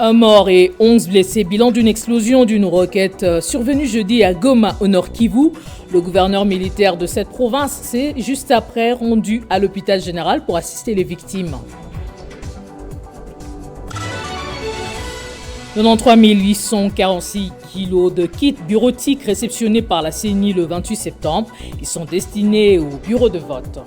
Un mort et 11 blessés, bilan d'une explosion d'une roquette survenue jeudi à Goma, au Nord Kivu. Le gouverneur militaire de cette province s'est juste après rendu à l'hôpital général pour assister les victimes. 93 846 kilos de kits bureautiques réceptionnés par la CENI le 28 septembre. Ils sont destinés au bureau de vote.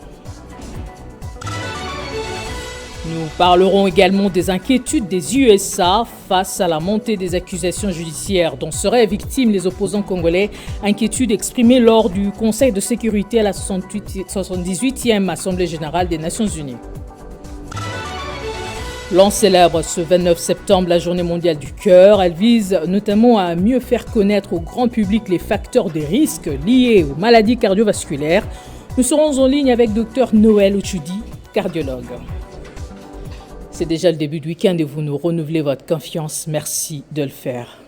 Nous parlerons également des inquiétudes des USA face à la montée des accusations judiciaires dont seraient victimes les opposants congolais. Inquiétudes exprimées lors du Conseil de sécurité à la 78e Assemblée générale des Nations unies. L'on célèbre ce 29 septembre la Journée mondiale du cœur. Elle vise notamment à mieux faire connaître au grand public les facteurs de risque liés aux maladies cardiovasculaires. Nous serons en ligne avec Dr Noël Ochudi, cardiologue. C'est déjà le début du week-end et vous nous renouvelez votre confiance. Merci de le faire.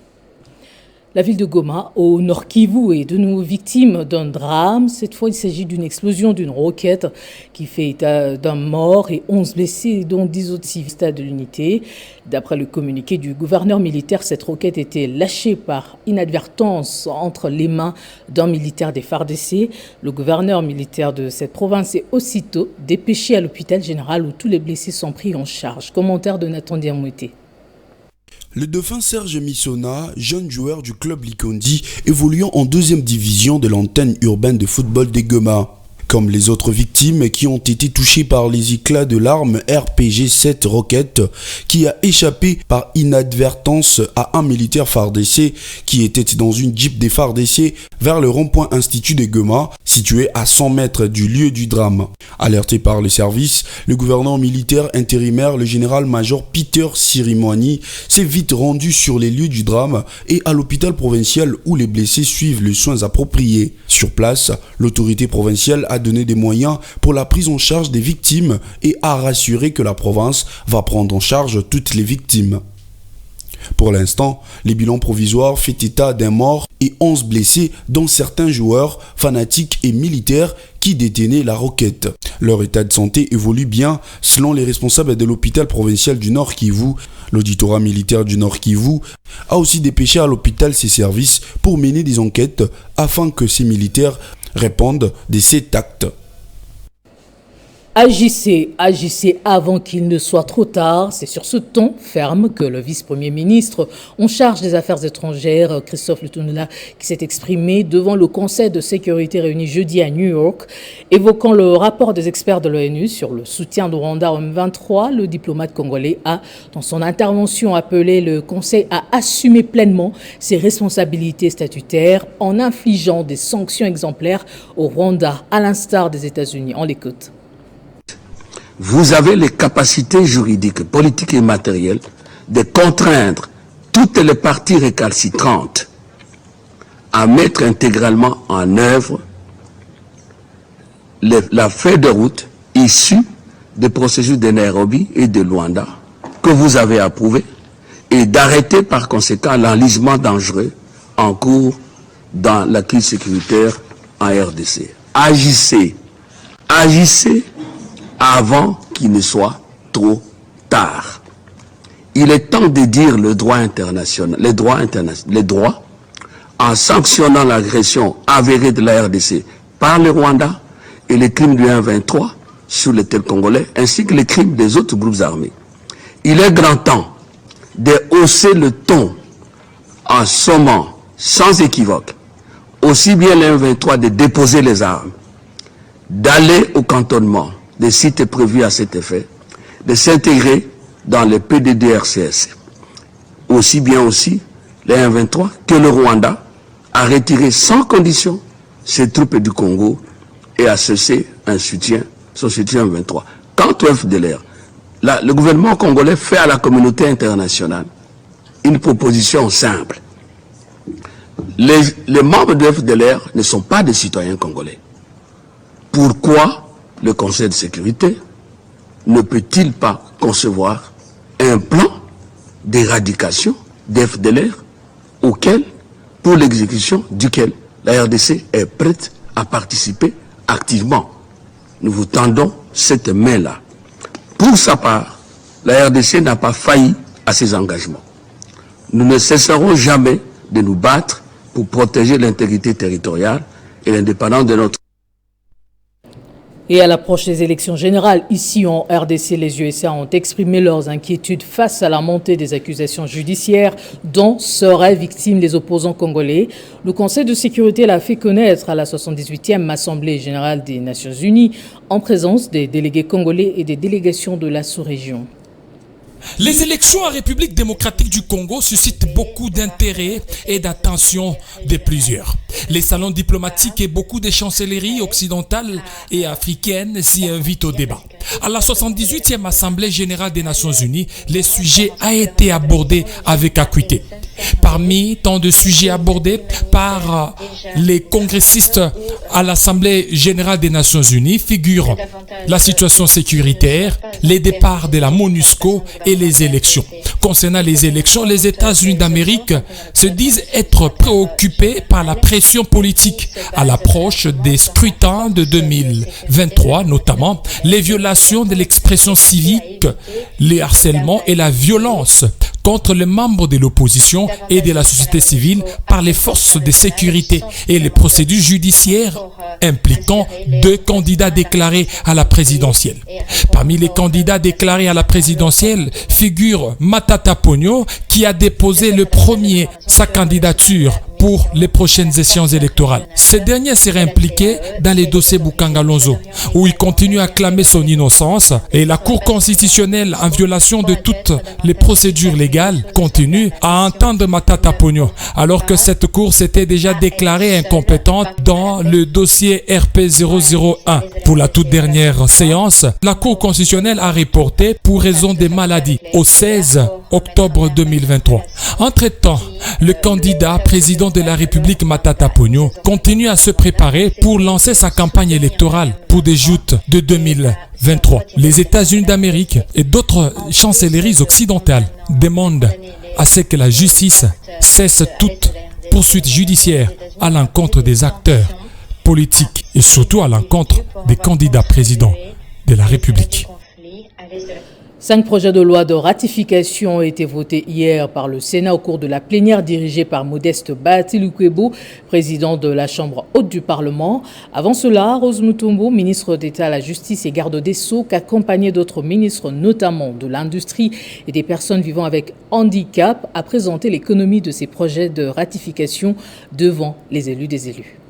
La ville de Goma, au Nord Kivu, est de nouveau victime d'un drame. Cette fois, il s'agit d'une explosion d'une roquette qui fait état d'un mort et 11 blessés, dont 10 autres civils de l'unité. D'après le communiqué du gouverneur militaire, cette roquette était lâchée par inadvertance entre les mains d'un militaire des FARDC. Le gouverneur militaire de cette province est aussitôt dépêché à l'hôpital général où tous les blessés sont pris en charge. Commentaire de Nathan Diamouté. Le dauphin Serge Missona, jeune joueur du club Likondi, évoluant en deuxième division de l'antenne urbaine de football des Goma. Comme les autres victimes qui ont été touchées par les éclats de l'arme RPG-7 Rocket qui a échappé par inadvertance à un militaire FARDC qui était dans une Jeep des FARDC vers le rond-point Institut de Goma, situé à 100 mètres du lieu du drame. Alerté par le service, le gouverneur militaire intérimaire, le général-major Peter Sirimwani, s'est vite rendu sur les lieux du drame et à l'hôpital provincial où les blessés suivent les soins appropriés. Sur place, l'autorité provinciale a donné des moyens pour la prise en charge des victimes et a rassuré que la province va prendre en charge toutes les victimes. Pour l'instant, les bilans provisoires fait état d'un mort et 11 blessés, dont certains joueurs, fanatiques et militaires qui détenaient la roquette. Leur état de santé évolue bien selon les responsables de l'hôpital provincial du Nord Kivu. L'auditorat militaire du Nord Kivu a aussi dépêché à l'hôpital ses services pour mener des enquêtes afin que ces militaires répondent de cet acte. Agissez avant qu'il ne soit trop tard. C'est sur ce ton ferme que le vice-premier ministre en charge des Affaires étrangères, Christophe Lutunula, qui s'est exprimé devant le Conseil de sécurité réuni jeudi à New York, évoquant le rapport des experts de l'ONU sur le soutien du Rwanda au M23. Le diplomate congolais a, dans son intervention, appelé le Conseil à assumer pleinement ses responsabilités statutaires en infligeant des sanctions exemplaires au Rwanda, à l'instar des États-Unis. On l'écoute. Vous avez les capacités juridiques, politiques et matérielles de contraindre toutes les parties récalcitrantes à mettre intégralement en œuvre la feuille de route issue des processus de Nairobi et de Luanda que vous avez approuvé et d'arrêter par conséquent l'enlisement dangereux en cours dans la crise sécuritaire en RDC. Agissez avant qu'il ne soit trop tard. Il est temps de dire le droit international, les droits, en sanctionnant l'agression avérée de la RDC par le Rwanda et les crimes du 1-23 sur le territoire congolais, ainsi que les crimes des autres groupes armés. Il est grand temps de hausser le ton en sommant, sans équivoque, aussi bien le 1-23 de déposer les armes, d'aller au cantonnement des sites prévus à cet effet, de s'intégrer dans le PDDRCS. Aussi bien aussi, les 1-23, que le Rwanda a retiré sans condition ses troupes du Congo et a cessé son soutien 23. Quant au FDLR, le gouvernement congolais fait à la communauté internationale une proposition simple. Les membres du FDLR ne sont pas des citoyens congolais. Pourquoi le Conseil de sécurité ne peut-il pas concevoir un plan d'éradication des FDLR pour l'exécution duquel la RDC est prête à participer activement? Nous vous tendons cette main-là. Pour sa part, la RDC n'a pas failli à ses engagements. nous ne cesserons jamais de nous battre pour protéger l'intégrité territoriale et l'indépendance de notre. Et à l'approche des élections générales, ici en RDC, les USA ont exprimé leurs inquiétudes face à la montée des accusations judiciaires dont seraient victimes les opposants congolais. Le Conseil de sécurité l'a fait connaître à la 78e Assemblée générale des Nations unies en présence des délégués congolais et des délégations de la sous-région. Les élections en République démocratique du Congo suscitent beaucoup d'intérêt et d'attention de plusieurs. Les salons diplomatiques et beaucoup de chancelleries occidentales et africaines s'y invitent au débat. À la 78e Assemblée générale des Nations unies, le sujet a été abordé avec acuité. Parmi tant de sujets abordés par les congressistes à l'Assemblée générale des Nations unies figurent la situation sécuritaire, les départs de la MONUSCO et les élections. Concernant les élections, les États-Unis d'Amérique se disent être préoccupés par la pression politique à l'approche des scrutins de 2023, notamment les violations de l'expression civique, les harcèlements et la violence contre les membres de l'opposition et de la société civile par les forces de sécurité et les procédures judiciaires impliquant 2 candidats déclarés à la présidentielle. Parmi les candidats déclarés à la présidentielle figure Matata Ponyo qui a déposé le premier sa candidature pour les prochaines échéances électorales. Ce dernier serait impliqué dans les dossiers Boukangalonzo, où il continue à clamer son innocence et la Cour constitutionnelle, en violation de toutes les procédures légales, continue à entendre Matata Ponyo, alors que cette Cour s'était déjà déclarée incompétente dans le dossier RP001. Pour la toute dernière séance, la Cour constitutionnelle a reporté pour raison des maladies au 16 octobre 2023. Entre-temps, le candidat président de la République Matata Ponyo continue à se préparer pour lancer sa campagne électorale pour des joutes de 2023. Les États-Unis d'Amérique et d'autres chancelleries occidentales demandent à ce que la justice cesse toute poursuite judiciaire à l'encontre des acteurs politiques et surtout à l'encontre des candidats présidents de la République. 5 projets de loi de ratification ont été votés hier par le Sénat au cours de la plénière dirigée par Modeste Bahati-Lukwebo, président de la Chambre haute du Parlement. Avant cela, Rose Mutombo, ministre d'État à la Justice et garde des Sceaux, accompagné d'autres ministres, notamment de l'industrie et des personnes vivant avec handicap, a présenté l'économie de ces projets de ratification devant les élus des élus.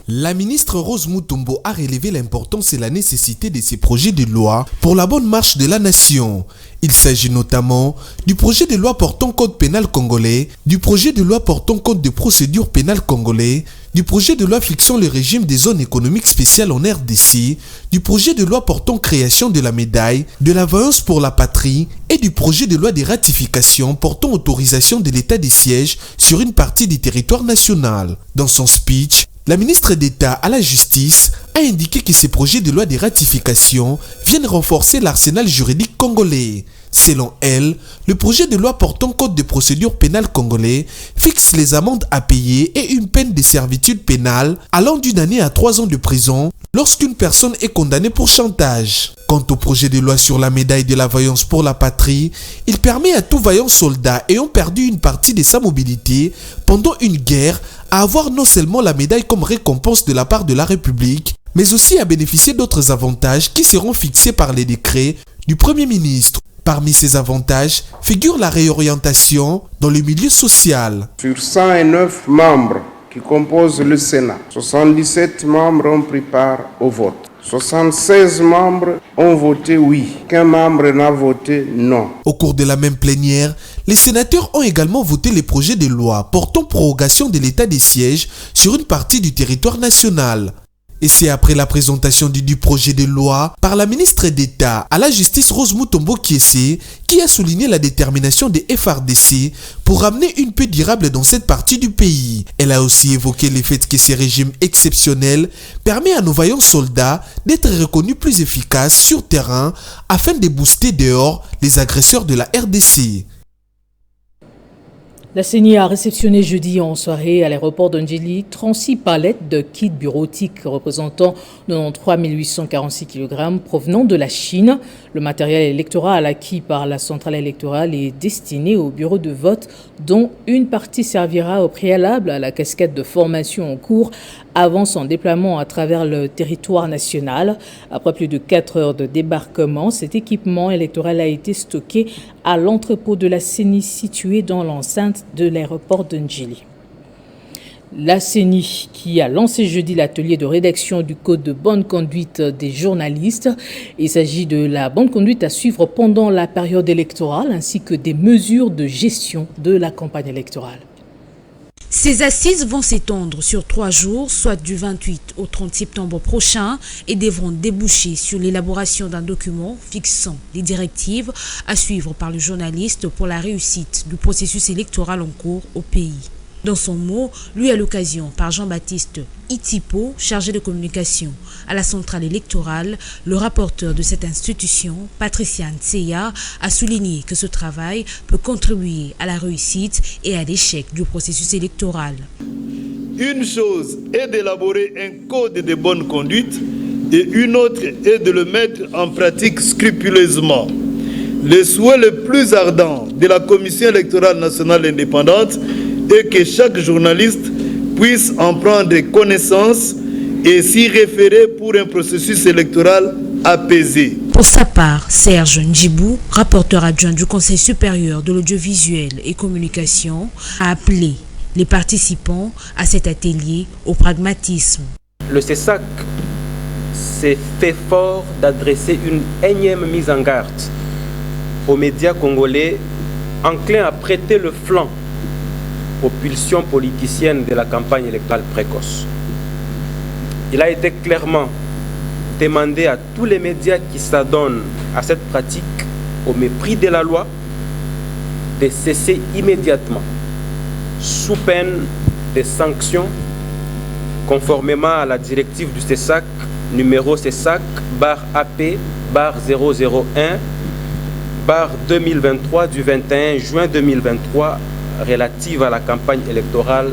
La ministre Rose Mutombo a relevé l'importance et la nécessité de ces projets de loi pour la bonne marche de la nation. Il s'agit notamment du projet de loi portant code pénal congolais, du projet de loi portant code de procédure pénale congolais, du projet de loi fixant le régime des zones économiques spéciales en RDC, du projet de loi portant création de la médaille, de la voyance pour la patrie et du projet de loi de ratification portant autorisation de l'état des sièges sur une partie du territoire national. Dans son speech, la ministre d'État à la Justice a indiqué que ces projets de loi de ratification viennent renforcer l'arsenal juridique congolais. Selon elle, le projet de loi portant code de procédure pénale congolais fixe les amendes à payer et une peine de servitude pénale allant d'1 année à 3 ans de prison lorsqu'une personne est condamnée pour chantage. Quant au projet de loi sur la médaille de la vaillance pour la patrie, il permet à tout vaillant soldat ayant perdu une partie de sa mobilité pendant une guerre à avoir non seulement la médaille comme récompense de la part de la République, mais aussi à bénéficier d'autres avantages qui seront fixés par les décrets du Premier ministre. Parmi ces avantages figure la réorientation dans le milieu social. Sur 109 membres qui composent le Sénat, 77 membres ont pris part au vote. 76 membres ont voté oui, qu'un membre n'a voté non. Au cours de la même plénière, les sénateurs ont également voté les projets de loi portant prorogation de l'état des sièges sur une partie du territoire national. Et c'est après la présentation du projet de loi par la ministre d'État à la Justice Rose Mutombo Kiese qui a souligné la détermination des FRDC pour ramener une paix durable dans cette partie du pays. Elle a aussi évoqué le fait que ces régimes exceptionnels permettent à nos vaillants soldats d'être reconnus plus efficaces sur terrain afin de booster dehors les agresseurs de la RDC. La CENI a réceptionné jeudi en soirée à l'aéroport d'Ndjili 36 palettes de kits bureautiques représentant 93 846 kg provenant de la Chine. Le matériel électoral acquis par la centrale électorale est destiné au bureau de vote dont une partie servira au préalable à la casquette de formation en cours avant son déploiement à travers le territoire national. Après plus de 4 heures de débarquement, cet équipement électoral a été stocké à l'entrepôt de la CENI situé dans l'enceinte de l'aéroport d'Ndjili. La CENI qui a lancé jeudi l'atelier de rédaction du code de bonne conduite des journalistes. Il s'agit de la bonne conduite à suivre pendant la période électorale ainsi que des mesures de gestion de la campagne électorale. Ces assises vont s'étendre sur 3 jours, soit du 28 au 30 septembre prochain, et devront déboucher sur l'élaboration d'un document fixant les directives à suivre par le journaliste pour la réussite du processus électoral en cours au pays. Dans son mot, lu à l'occasion par Jean-Baptiste Itipo, chargé de communication à la centrale électorale, le rapporteur de cette institution, Patricia Ntseya, a souligné que ce travail peut contribuer à la réussite et à l'échec du processus électoral. Une chose est d'élaborer un code de bonne conduite et une autre est de le mettre en pratique scrupuleusement. Le souhait le plus ardent de la Commission électorale nationale indépendante est que chaque journaliste puisse en prendre connaissance et s'y référer pour un processus électoral apaisé. Pour sa part, Serge Ndjibou, rapporteur adjoint du Conseil supérieur de l'audiovisuel et communication, a appelé les participants à cet atelier au pragmatisme. Le CESAC s'est fait fort d'adresser une énième mise en garde aux médias congolais enclins à prêter le flanc aux pulsions politiciennes de la campagne électorale précoce. Il a été clairement demandé à tous les médias qui s'adonnent à cette pratique au mépris de la loi de cesser immédiatement sous peine de sanctions conformément à la directive du CESAC numéro CESAC/AP/001/2023 du 21 juin 2023 relative à la campagne électorale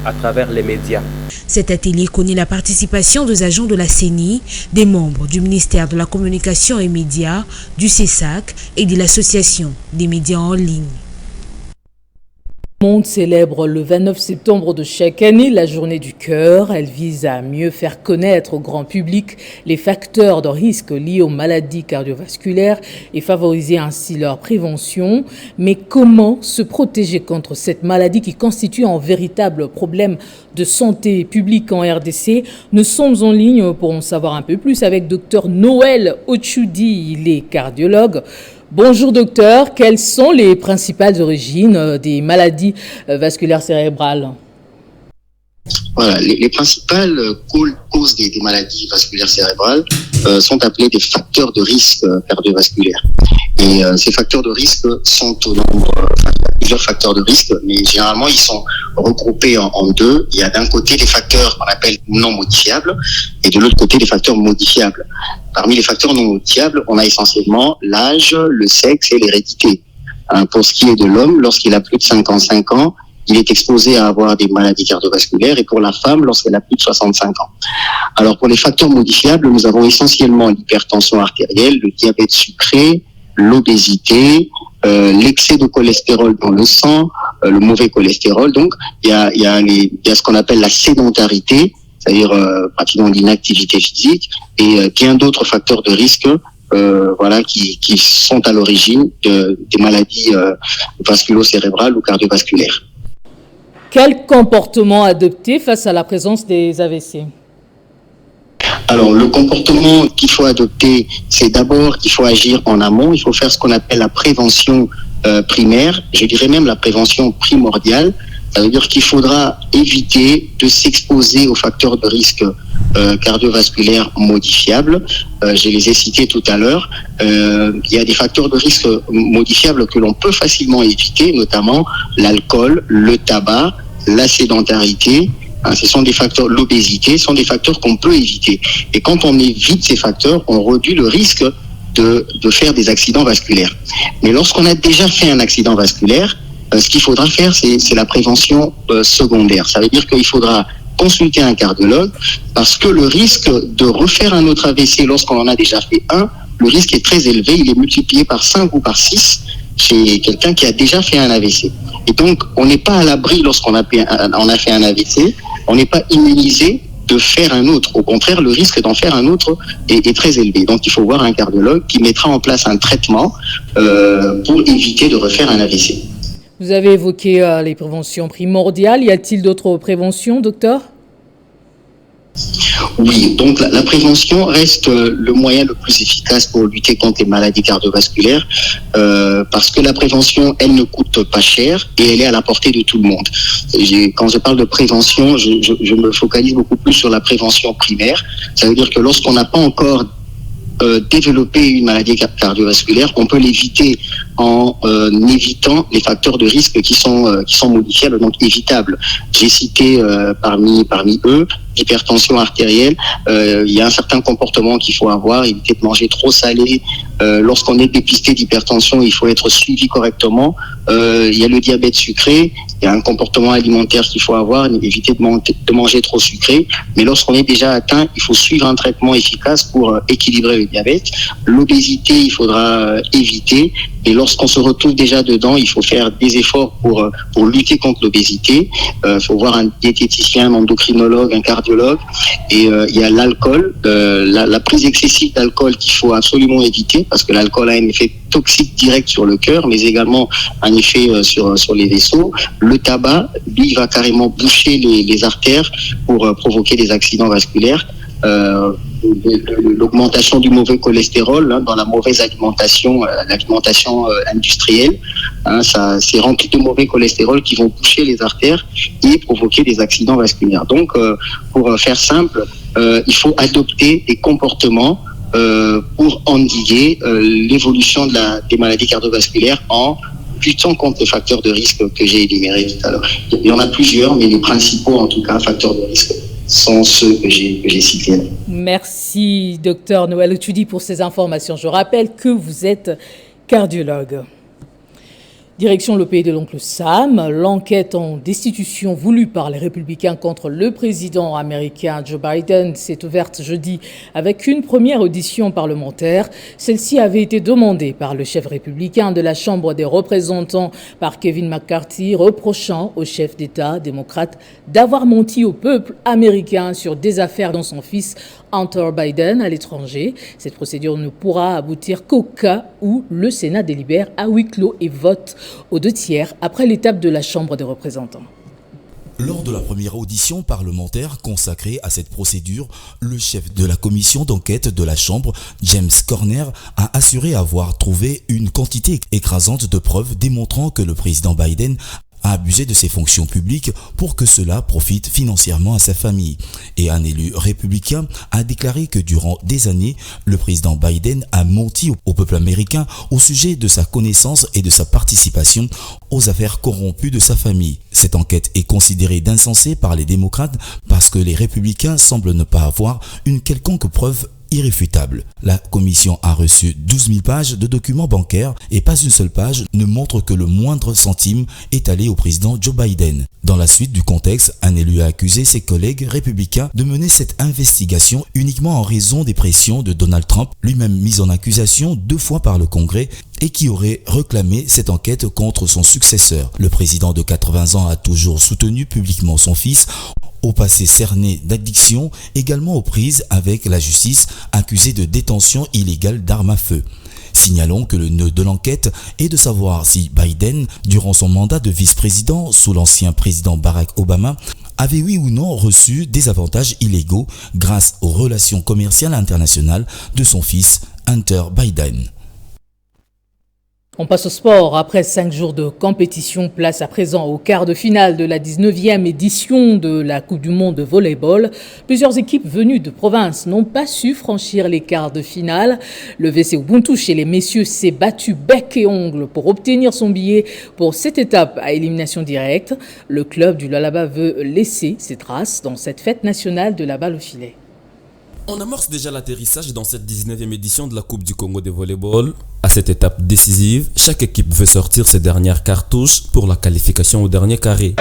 à travers les médias. Cet atelier connaît la participation des agents de la CENI, des membres du ministère de la Communication et Médias, du CESAC et de l'Association des médias en ligne. Le monde célèbre le 29 septembre de chaque année la journée du cœur. Elle vise à mieux faire connaître au grand public les facteurs de risque liés aux maladies cardiovasculaires et favoriser ainsi leur prévention. Mais comment se protéger contre cette maladie qui constitue un véritable problème de santé publique en RDC? Nous sommes en ligne pour en savoir un peu plus avec Dr Noël Ochoudi, il est cardiologue. Bonjour docteur, quelles sont les principales origines des maladies vasculaires cérébrales? Voilà, les principales causes des maladies vasculaires cérébrales sont appelées des facteurs de risque cardiovasculaires. Et ces facteurs de risque sont au nombre, il y a plusieurs facteurs de risque, mais généralement ils sont regroupés en deux. Il y a d'un côté des facteurs qu'on appelle non modifiables et de l'autre côté des facteurs modifiables. Parmi les facteurs non modifiables, on a essentiellement l'âge, le sexe et l'hérédité. Pour ce qui est de l'homme, lorsqu'il a plus de 55 ans, il est exposé à avoir des maladies cardiovasculaires, et pour la femme, lorsqu'elle a plus de 65 ans. Alors pour les facteurs modifiables, nous avons essentiellement l'hypertension artérielle, le diabète sucré, l'obésité, l'excès de cholestérol dans le sang, le mauvais cholestérol. Donc il y a ce qu'on appelle la sédentarité, c'est-à-dire pratiquement l'inactivité physique, et bien d'autres facteurs de risque qui sont à l'origine des maladies vasculo-cérébrales ou cardiovasculaires. Quel comportement adopter face à la présence des AVC? Alors, le comportement qu'il faut adopter, c'est d'abord qu'il faut agir en amont. Il faut faire ce qu'on appelle la prévention primaire, je dirais même la prévention primordiale. Ça veut dire qu'il faudra éviter de s'exposer aux facteurs de risque cardiovasculaires modifiables. Je les ai cités tout à l'heure. Il y a des facteurs de risque modifiables que l'on peut facilement éviter, notamment l'alcool, le tabac, la sédentarité. Ce sont des facteurs, l'obésité, sont des facteurs qu'on peut éviter. Et quand on évite ces facteurs, on réduit le risque de faire des accidents vasculaires. Mais lorsqu'on a déjà fait un accident vasculaire, ce qu'il faudra faire, c'est la prévention secondaire. Ça veut dire qu'il faudra consulter un cardiologue parce que le risque de refaire un autre AVC lorsqu'on en a déjà fait un, le risque est très élevé, il est multiplié par 5 ou par 6 chez quelqu'un qui a déjà fait un AVC. Et donc, on n'est pas à l'abri lorsqu'on a fait un AVC, on n'est pas immunisé de faire un autre. Au contraire, le risque d'en faire un autre est très élevé. Donc, il faut voir un cardiologue qui mettra en place un traitement pour éviter de refaire un AVC. Vous avez évoqué les préventions primordiales. Y a-t-il d'autres préventions, docteur ? Oui, donc la prévention reste le moyen le plus efficace pour lutter contre les maladies cardiovasculaires parce que la prévention, elle ne coûte pas cher et elle est à la portée de tout le monde. Quand je parle de prévention, je me focalise beaucoup plus sur la prévention primaire. Ça veut dire que lorsqu'on n'a pas encore développer une maladie cardiovasculaire, on peut l'éviter en évitant les facteurs de risque qui sont modifiables, donc évitables. J'ai cité parmi eux l'hypertension artérielle. Il y a un certain comportement qu'il faut avoir, éviter de manger trop salé. Lorsqu'on est dépisté d'hypertension, il faut être suivi correctement. Il y a le diabète sucré. Il y a un comportement alimentaire qu'il faut avoir, éviter de manger trop sucré. Mais lorsqu'on est déjà atteint, il faut suivre un traitement efficace pour équilibrer le diabète. L'obésité, il faudra éviter. Et lorsqu'on se retrouve déjà dedans, il faut faire des efforts pour lutter contre l'obésité. Il faut voir un diététicien, un endocrinologue, un cardiologue. Et il y a l'alcool, la prise excessive d'alcool qu'il faut absolument éviter parce que l'alcool a un effet toxique direct sur le cœur, mais également un effet sur les vaisseaux. Le tabac, lui, va carrément boucher les artères pour provoquer des accidents vasculaires. L'augmentation du mauvais cholestérol dans la mauvaise alimentation, l'alimentation industrielle, ça c'est rempli de mauvais cholestérol qui vont boucher les artères et provoquer des accidents vasculaires. Donc, pour faire simple, il faut adopter des comportements pour endiguer l'évolution des maladies cardiovasculaires en luttant contre les facteurs de risque que j'ai énumérés tout à l'heure. Il y en a plusieurs, mais les principaux, en tout cas, facteurs de risque sont ceux que j'ai cités. Merci, docteur Noël Otudi, pour ces informations. Je rappelle que vous êtes cardiologue. Direction le pays de l'oncle Sam, l'enquête en destitution voulue par les républicains contre le président américain Joe Biden s'est ouverte jeudi avec une première audition parlementaire. Celle-ci avait été demandée par le chef républicain de la Chambre des représentants, par Kevin McCarthy, reprochant au chef d'État démocrate d'avoir menti au peuple américain sur des affaires dont son fils Hunter Biden à l'étranger. Cette procédure ne pourra aboutir qu'au cas où le Sénat délibère à huis clos et vote aux 2/3 après l'étape de la Chambre des représentants. Lors de la première audition parlementaire consacrée à cette procédure, le chef de la commission d'enquête de la Chambre, James Corner, a assuré avoir trouvé une quantité écrasante de preuves démontrant que le président Biden a abusé de ses fonctions publiques pour que cela profite financièrement à sa famille. Et un élu républicain a déclaré que durant des années, le président Biden a menti au peuple américain au sujet de sa connaissance et de sa participation aux affaires corrompues de sa famille. Cette enquête est considérée d'insensée par les démocrates parce que les républicains semblent ne pas avoir une quelconque preuve irréfutable. La commission a reçu 12 000 pages de documents bancaires et pas une seule page ne montre que le moindre centime est allé au président Joe Biden. Dans la suite du contexte, un élu a accusé ses collègues républicains de mener cette investigation uniquement en raison des pressions de Donald Trump, lui-même mis en accusation 2 fois par le Congrès et qui aurait réclamé cette enquête contre son successeur. Le président de 80 ans a toujours soutenu publiquement son fils, au passé cerné d'addiction, également aux prises avec la justice, accusé de détention illégale d'armes à feu. Signalons que le nœud de l'enquête est de savoir si Biden, durant son mandat de vice-président sous l'ancien président Barack Obama, avait oui ou non reçu des avantages illégaux grâce aux relations commerciales internationales de son fils Hunter Biden. On passe au sport. Après 5 jours de compétition, place à présent au quart de finale de la 19e édition de la Coupe du Monde de volleyball. Plusieurs équipes venues de province n'ont pas su franchir les quarts de finale. Le VC Ubuntu chez les messieurs s'est battu bec et ongle pour obtenir son billet pour cette étape à élimination directe. Le club du Lualaba veut laisser ses traces dans cette fête nationale de la balle au filet. On amorce déjà l'atterrissage dans cette 19e édition de la Coupe du Congo de volleyball. À cette étape décisive, chaque équipe veut sortir ses dernières cartouches pour la qualification au dernier carré.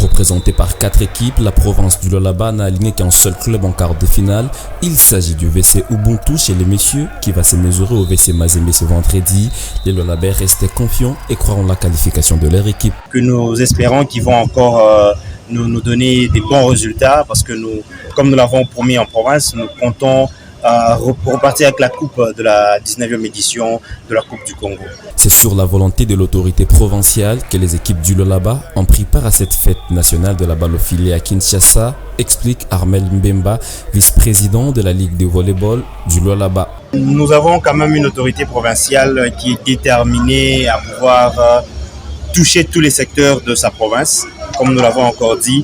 Représentée par 4 équipes, la province du Lualaba n'a aligné qu'un seul club en quart de finale. Il s'agit du VC Ubuntu chez les messieurs qui va se mesurer au VC Mazembe ce vendredi. Les Lualabais restaient confiants et croient en la qualification de leur équipe. Que nous espérons qu'ils vont encore nous donner des bons résultats parce que nous, comme nous l'avons promis en province, nous comptons repartir avec la coupe de la 19e édition de la Coupe du Congo. C'est sur la volonté de l'autorité provinciale que les équipes du Lualaba ont pris part à cette fête nationale de la ballophilie à Kinshasa, explique Armel Mbemba, vice-président de la Ligue de volleyball du Lualaba. Nous avons quand même une autorité provinciale qui est déterminée à pouvoir toucher tous les secteurs de sa province, comme nous l'avons encore dit.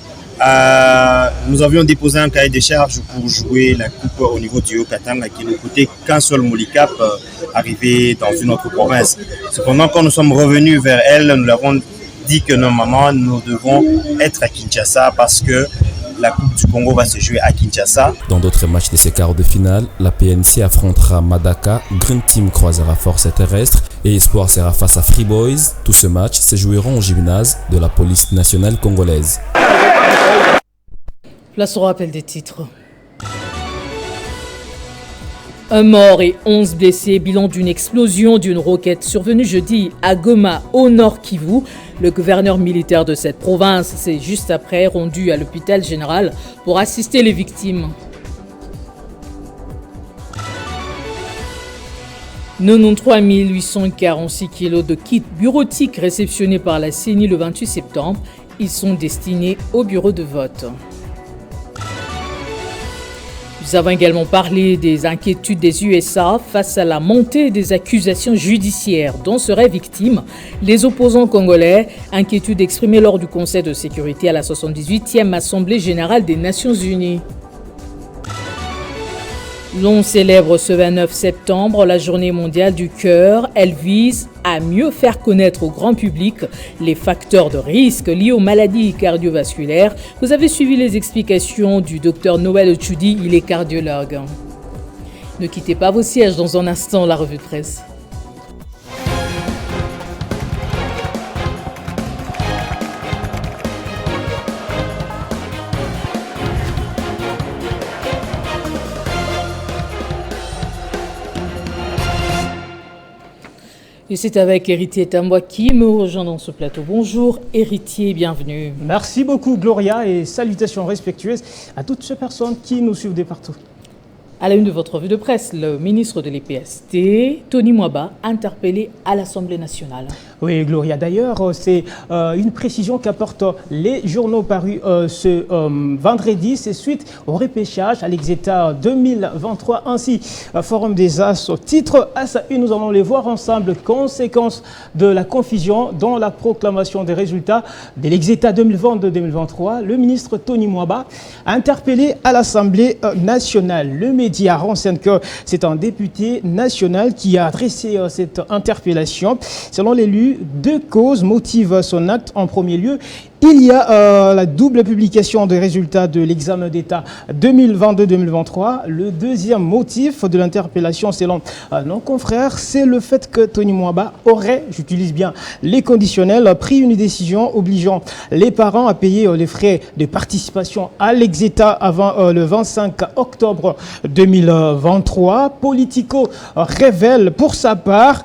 Nous avions déposé un cahier de charges pour jouer la coupe au niveau du Haut-Katanga qui ne coûtait qu'un seul molicap arrivé dans une autre province. Cependant, quand nous sommes revenus vers elle, nous l'avons dit que normalement nous devons être à Kinshasa parce que la Coupe du Congo va se jouer à Kinshasa. Dans d'autres matchs de ces quarts de finale, la PNC affrontera Madaka, Green Team croisera Force Terrestre et Espoir sera face à Free Boys. Tous ces matchs se joueront au gymnase de la police nationale congolaise. Place au rappel des titres. Un mort et 11 blessés, bilan d'une explosion d'une roquette survenue jeudi à Goma, au nord Kivu. Le gouverneur militaire de cette province s'est juste après rendu à l'hôpital général pour assister les victimes. 93 846 kilos de kits bureautiques réceptionnés par la CENI le 28 septembre. Ils sont destinés au bureau de vote. Nous avons également parlé des inquiétudes des USA face à la montée des accusations judiciaires dont seraient victimes les opposants congolais, inquiétudes exprimées lors du Conseil de sécurité à la 78e Assemblée générale des Nations unies. L'on célèbre ce 29 septembre la Journée mondiale du cœur. Elle vise à mieux faire connaître au grand public les facteurs de risque liés aux maladies cardiovasculaires. Vous avez suivi les explications du Dr Noël Ochudi, il est cardiologue. Ne quittez pas vos sièges, dans un instant la revue de presse. Et c'est avec Héritier Tamboa qui me rejoint dans ce plateau. Bonjour Héritier, bienvenue. Merci beaucoup Gloria et salutations respectueuses à toutes ces personnes qui nous suivent de partout. À la une de votre revue de presse, le ministre de l'EPST, Tony Mwaba, interpellé à l'Assemblée nationale. Oui, Gloria, d'ailleurs, c'est une précision qu'apportent les journaux parus ce vendredi. C'est suite au repêchage à l'Exeta 2023, ainsi Forum des As au titre. À sa une, nous allons les voir ensemble. Conséquences de la confusion dans la proclamation des résultats de l'Exeta 2022-2023. Le ministre Tony Mwaba a interpellé à l'Assemblée nationale. Le média renseigne que c'est un député national qui a adressé cette interpellation. Selon l'élu, deux causes motivent son acte. En premier lieu, il y a la double publication des résultats de l'examen d'État 2022-2023. Le deuxième motif de l'interpellation, selon nos confrères, c'est le fait que Tony Mwaba aurait, j'utilise bien les conditionnels, pris une décision obligeant les parents à payer les frais de participation à l'Exeta avant le 25 octobre 2023. Politico révèle pour sa part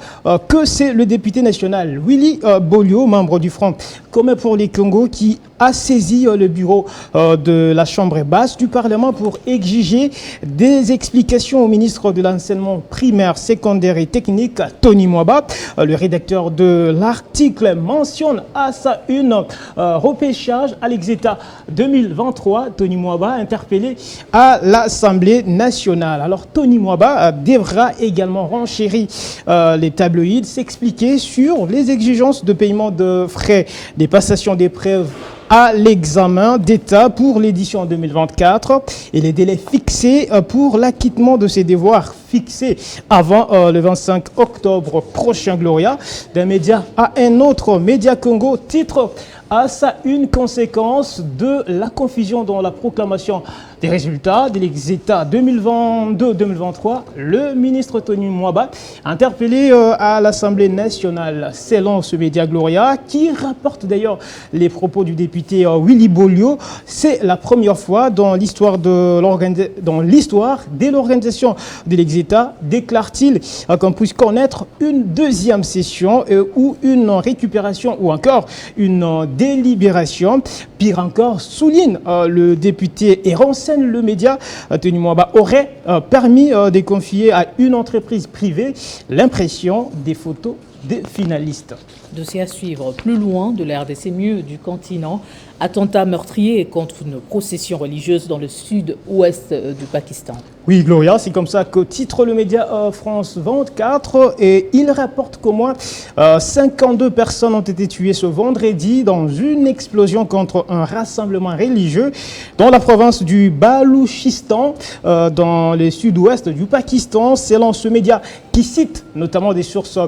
que c'est le député national Willy Bolio, membre du Front commun pour les Congo, qui a saisi le bureau de la Chambre basse du Parlement pour exiger des explications au ministre de l'enseignement primaire, secondaire et technique, Tony Mwaba. Le rédacteur de l'article mentionne à sa une repêchage à l'Exeta 2023. Tony Mwaba interpellé à l'Assemblée nationale. Alors Tony Mwaba devra également renchérir les tabloïds, s'expliquer sur les exigences de paiement de frais des passations d'épreuves à l'examen d'État pour l'édition 2024 et les délais fixés pour l'acquittement de ses devoirs fixés avant le 25 octobre prochain. Gloria, d'un média à un autre, Média Congo, titre à ça une conséquence de la confusion dans la proclamation des résultats de l'État 2022-2023. Le ministre Tony Mwaba, interpellé à l'Assemblée nationale, selon ce média Gloria, qui rapporte d'ailleurs les propos du député Willy Bolio. C'est la première fois dans l'histoire de l'organisation de l'État, déclare-t-il, qu'on puisse connaître une deuxième session ou une récupération ou encore une délibération. Pire encore, souligne le député et renseigne le média, Tony Mwaba aurait permis de confier à une entreprise privée l'impression des photos des finalistes. Dossier à suivre. Plus loin de la RDC, mieux du continent. Attentat meurtrier contre une procession religieuse dans le sud-ouest du Pakistan. Oui, Gloria, c'est comme ça que titre le média France 24 et il rapporte qu'au moins 52 personnes ont été tuées ce vendredi dans une explosion contre un rassemblement religieux dans la province du Balouchistan, dans le sud-ouest du Pakistan. Selon ce média qui cite notamment des sources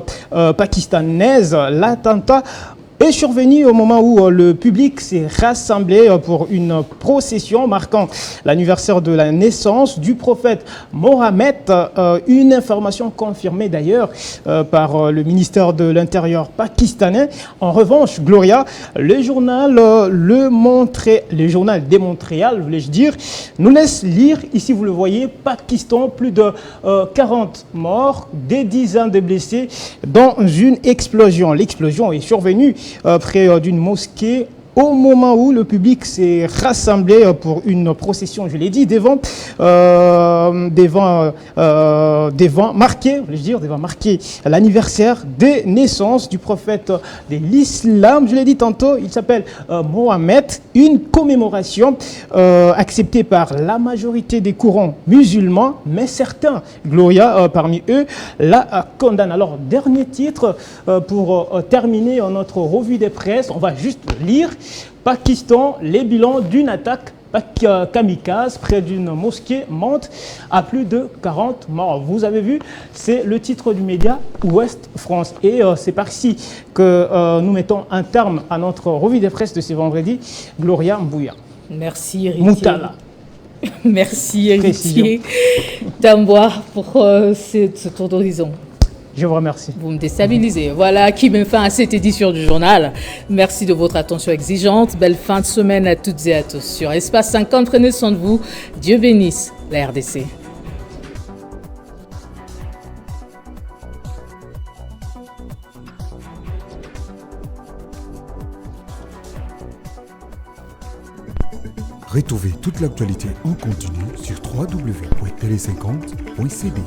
pakistanaises, l'attentat est survenu au moment où le public s'est rassemblé pour une procession marquant l'anniversaire de la naissance du prophète Mohammed. Une information confirmée d'ailleurs par le ministère de l'Intérieur pakistanais. En revanche, Gloria, le journal des Montréal, voulais-je dire, nous laisse lire, ici vous le voyez, Pakistan, plus de 40 morts, des dizaines de blessés dans une explosion. L'explosion est survenue près d'une mosquée au moment où le public s'est rassemblé pour une procession, je l'ai dit, devant marquer l'anniversaire des naissances du prophète de l'islam. Je l'ai dit tantôt, il s'appelle Mohammed, une commémoration acceptée par la majorité des courants musulmans, mais certains, Gloria, parmi eux, la condamnent. Alors, dernier titre pour terminer notre revue des presses, on va juste lire. Pakistan, les bilans d'une attaque kamikaze près d'une mosquée monte à plus de 40 morts. Vous avez vu, c'est le titre du média Ouest France. Et c'est par ici que nous mettons un terme à notre revue des presses de ce vendredi. Gloria Mbouya. Merci Héritier. Moutala. Merci Héritier Tamboa pour ce tour d'horizon. Je vous remercie. Vous me déstabilisez. Voilà qui met fin à cette édition du journal. Merci de votre attention exigeante. Belle fin de semaine à toutes et à tous. Sur Espace 50, prenez soin de vous. Dieu bénisse la RDC. Retrouvez toute l'actualité en continu sur www.tele50.cd.